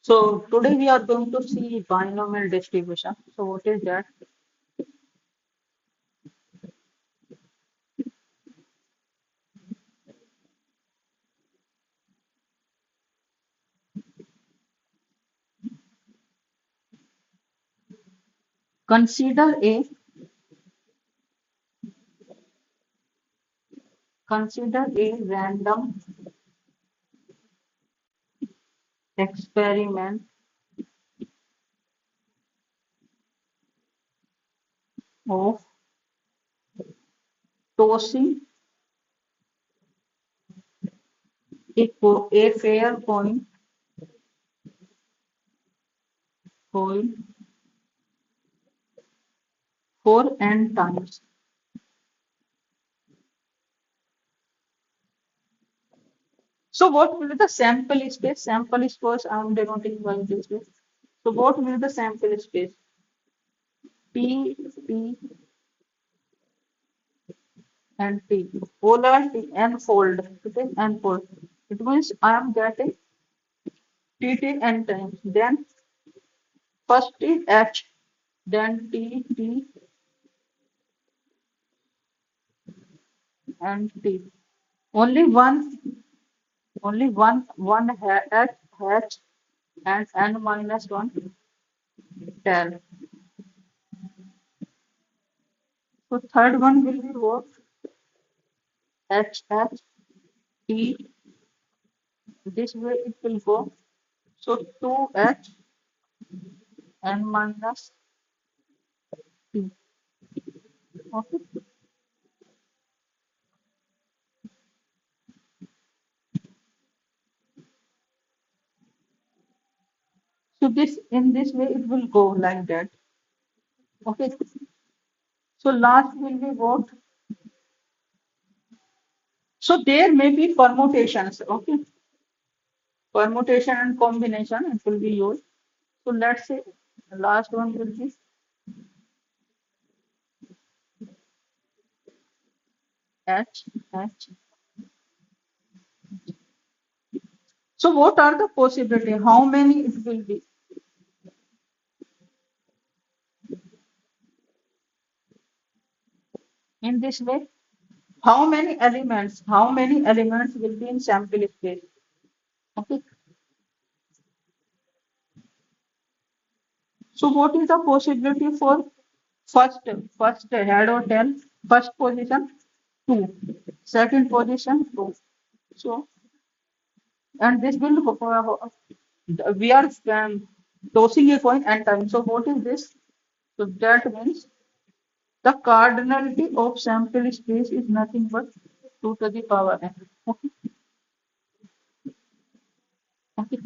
So today we are going to see binomial distribution. So what is that? Consider a consider a random experiment of tossing a fair coin 4 n times. So what will be the sample space? Sample space I am denoting by this way. So what will be the sample space? P, P, and T. Polar T n fold. It is n fold. It means I am getting T n times. Then first is H, then T and T. Only one H and n minus one tail. So third one will be what? H T. This way it will go. So 2H n minus T. Okay. So this in this way it will go like that. Okay. So last will be what? So there may be permutations. Okay. Permutation and combination it will be used. So let's say the last one will be H. So what are the possibility? How many it will be? In this way, how many elements? How many elements will be in sample space? Okay. So what is the possibility for first head or tail? First position 2, second position 2. So and this will we are tossing a coin and time. So what is this? So that means the cardinality of sample space is nothing but 2 to the power n. Okay. Okay.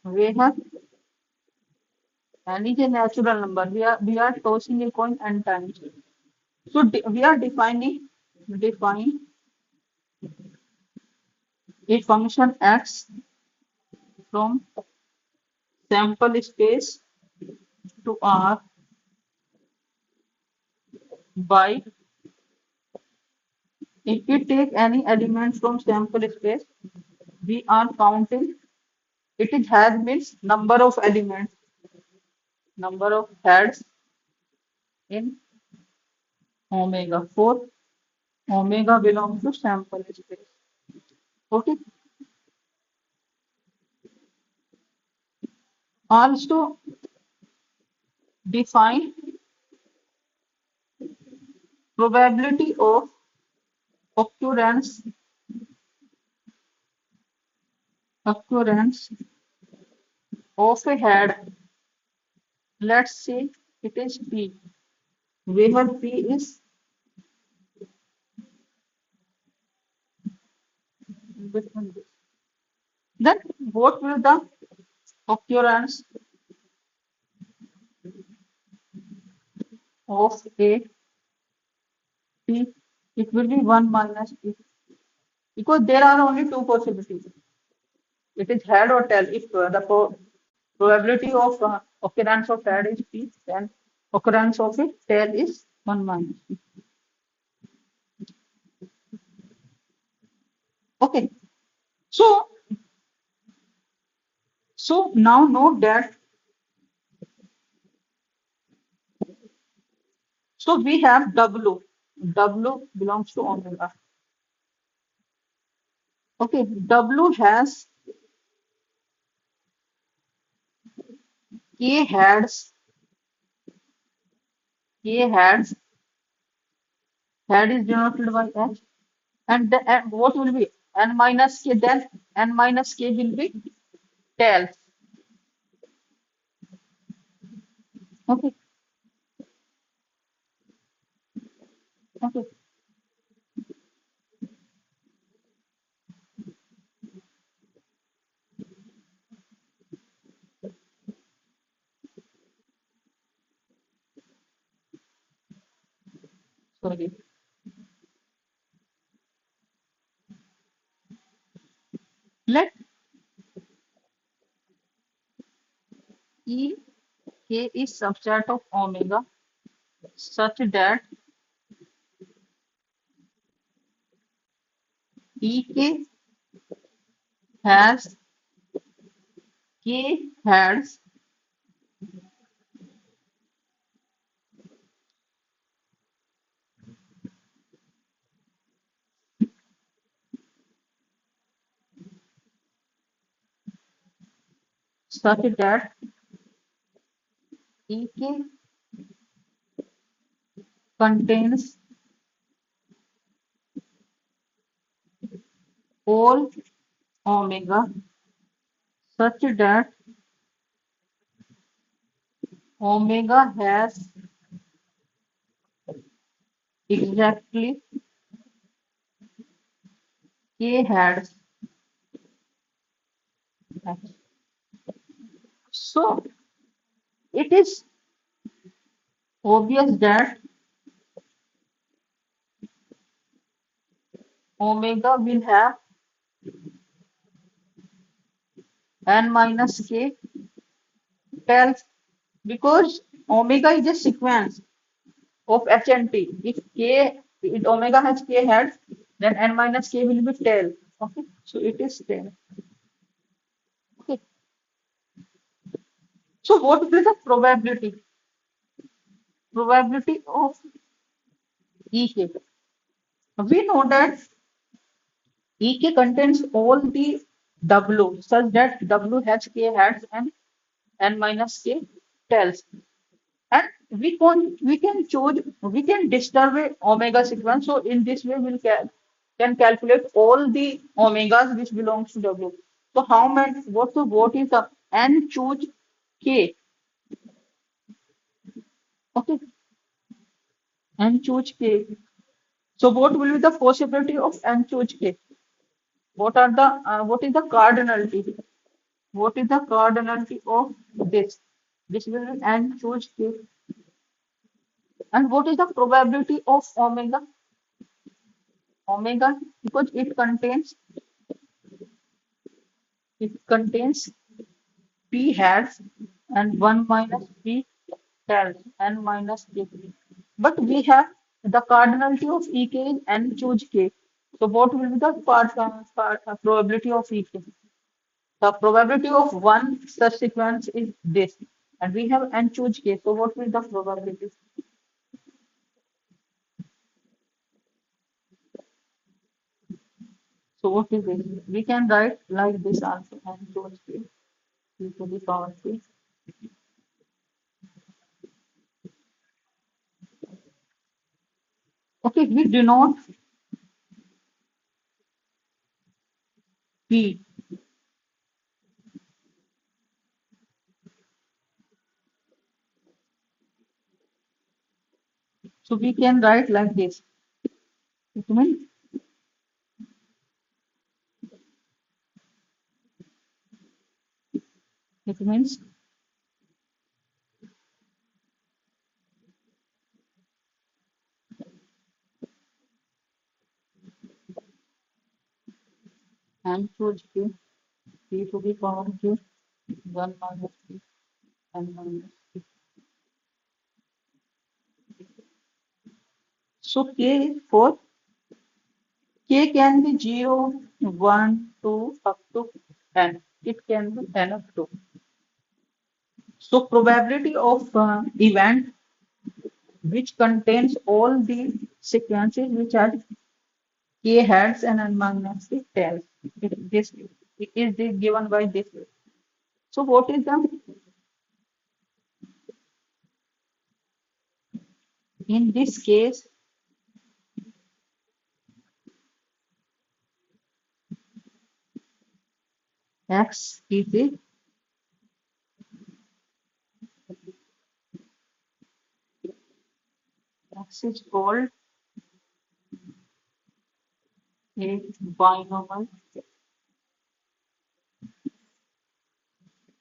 We have n is a natural number. We are tossing a coin n times. So we are define a function x from sample space to R by if we take any element from sample space, we are counting it is has means number of elements, number of heads in omega. For omega belongs to sample space. Okay. Also define probability of occurrence occurrence of a head. Let's say it is P, where P is between this. Then what will the occurrence of a P? It will be 1 minus P because there are only two possibilities. It is head or tail. If the probability of occurrence of head is P, then occurrence of a tail is 1 minus P. Okay. So So now note that, so we have W. W belongs to omega. Okay, W has K heads, K heads, head is denoted by H, and the and what will be N minus K, then N minus K will be tails. Okay, okay, sorry. Let E K is subset of omega such that EK has K heads such that EK contains all omega such that omega has exactly K heads. So it is obvious that omega will have N minus K tails because omega is a sequence of H and T. If omega has K heads, then N minus K will be tail. Okay, so it is tail. Okay, so what will be the probability? Probability of EK. We know that EK contains all the W such that W has K heads and N minus K tails. And we can disturb a omega sequence. So in this way can calculate all the omegas which belongs to W. So how many what is the N choose K? Okay, N choose K. So what will be the possibility of N choose K? What is the cardinality? What is the cardinality of this? This will be N choose K. And what is the probability of omega? Omega, because it contains p hats and 1 minus p tails n minus k. But we have the cardinality of ek is n choose k. So what will be the probability of ek? The probability of one such sequence is this, and we have n choose k. So what will be the probability? So what is this? We can write like this also, n choose k e to the power k. Okay, we denote p. So we can write like this. It means it means n choose k p to the power k 1 minus p n minus p. So k for k can be 0, 1, 2 up to n. It can can be n of 2. So probability of event which contains all the sequences which are k heads and n minus the tails. This is the given by this. So what is the in this case x is the x is called a binomial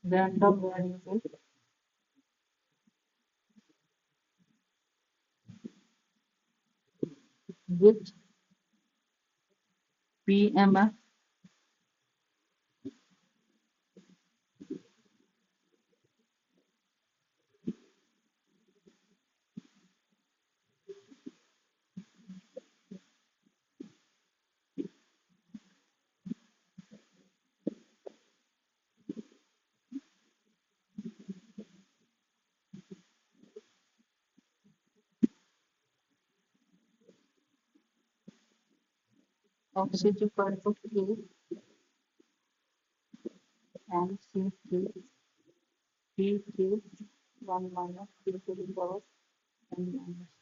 random variable with PMF x is equal to k and c k p k 1 minus k to the power n minus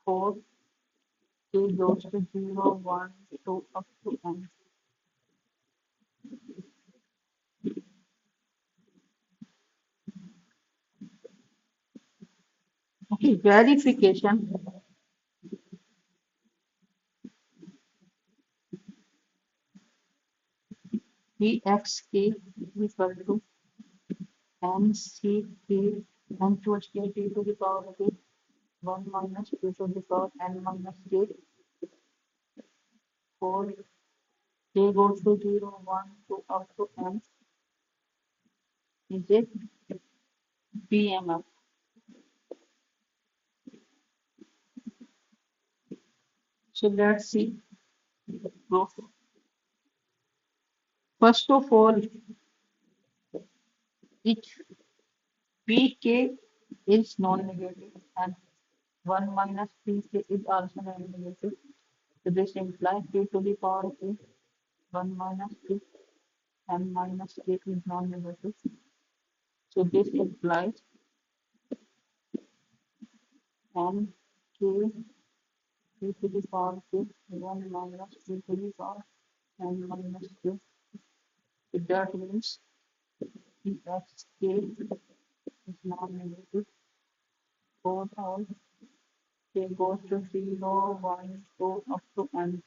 4 k goes to 0, 1, 2 up to n. Okay, verification. Vxk equal to nck n towards k t to the power of 1 minus k to the power n minus k 4 k goes to 0, 1, 2 up to n is a PMF. So let's see proof. First of all, each Pk is non-negative and 1 minus Pk is also non-negative. So this implies k to the power of 1 minus k and minus k is non-negative. So this implies n k to the power of 1 minus k to the power n minus k. So that means Pxk is non-negative for all k goes to 0, 1, 2 up to n.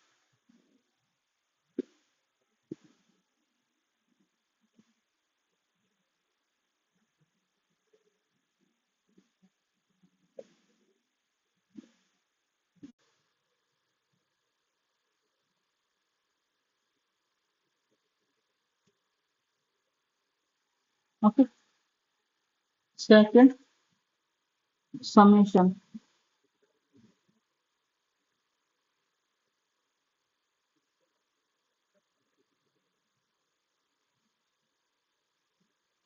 Okay. Second, summation.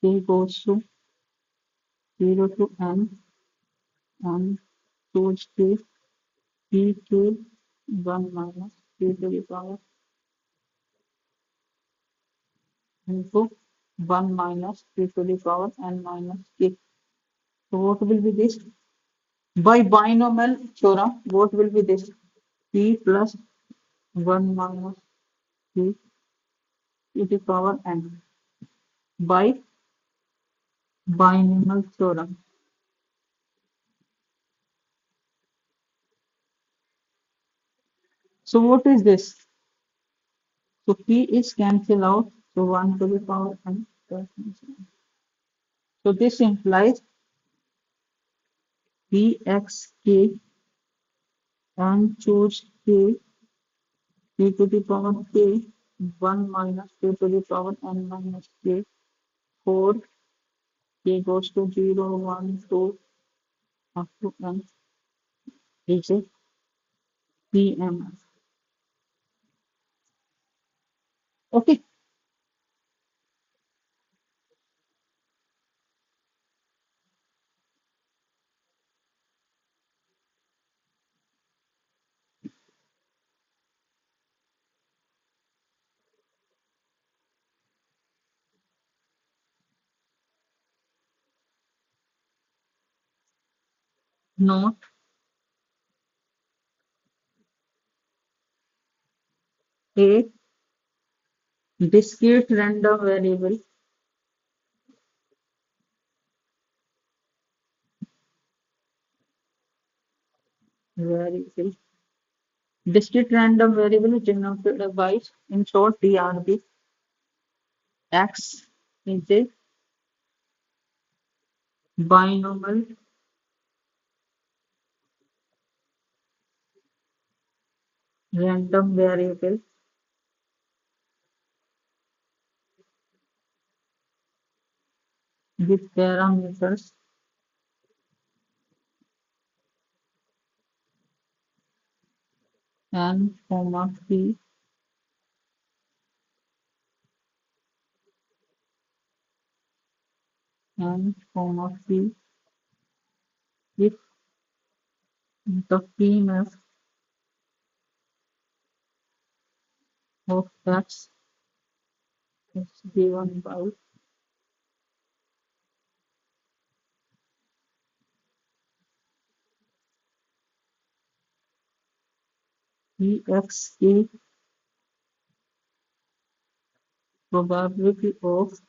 K goes to 0 to n choose k Pk 1 minus k to the power into 1 minus k to the power n minus k. So what will be this? By binomial theorem, what will be this? P plus 1 minus k to the power n by binomial theorem. So what is this? So p is cancelled out. So 1 to the power n. So this implies Pxk and choose k to the power k 1 minus k to the power n minus k 4 k goes to 0, 1, 2 up to n is a PMF. Okay. Not a discrete random variable. Discrete random variable is denoted by, in short, DRB. X is a binomial random variable with parameters n, p n, p if the PMF of X is given by Ext probability of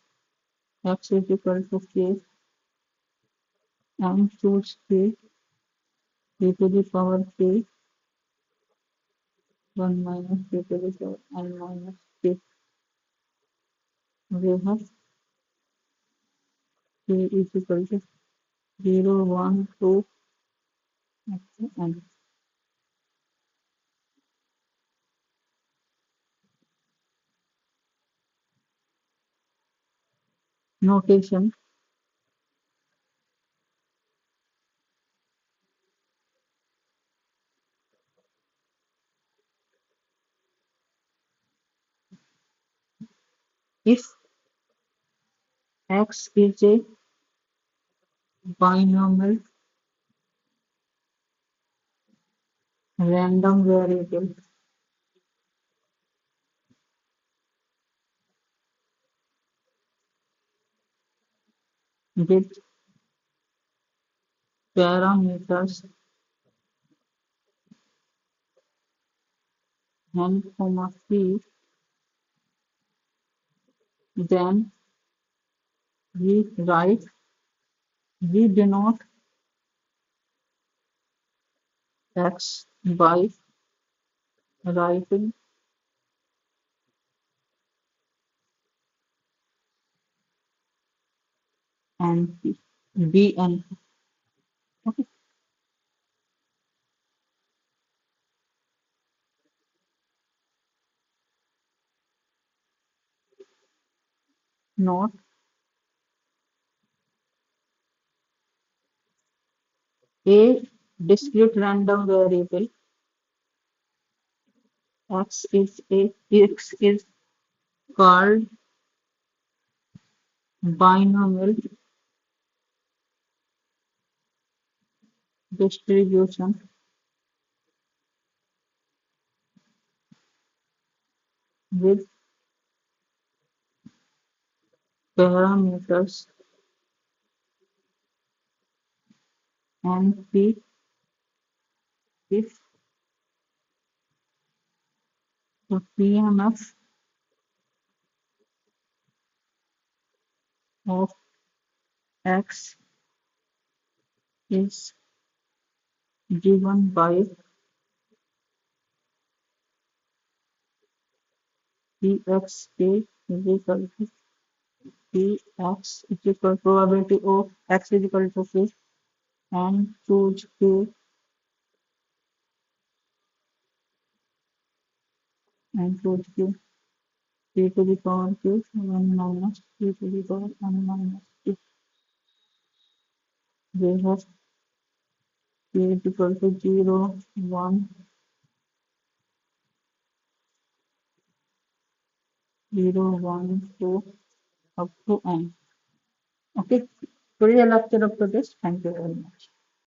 X is equal to K and choose K to the power K 1 minus K to the power n minus K. We have K is equal to 0, 1, 2, and notation. If X is a binomial random variable with parameters n, p, then we denote X by writing and B and okay, not a discrete random variable. X is called binomial distribution with parameters and P if the PMF of X is given by Px is equal to Px is equal to probability of X is equal to K and choose K to the power K 1 minus K to the power n minus K. We have K is equal to 0, 1, 0, 1, 2 up to n. Okay, today lecture up to this. Thank you very much.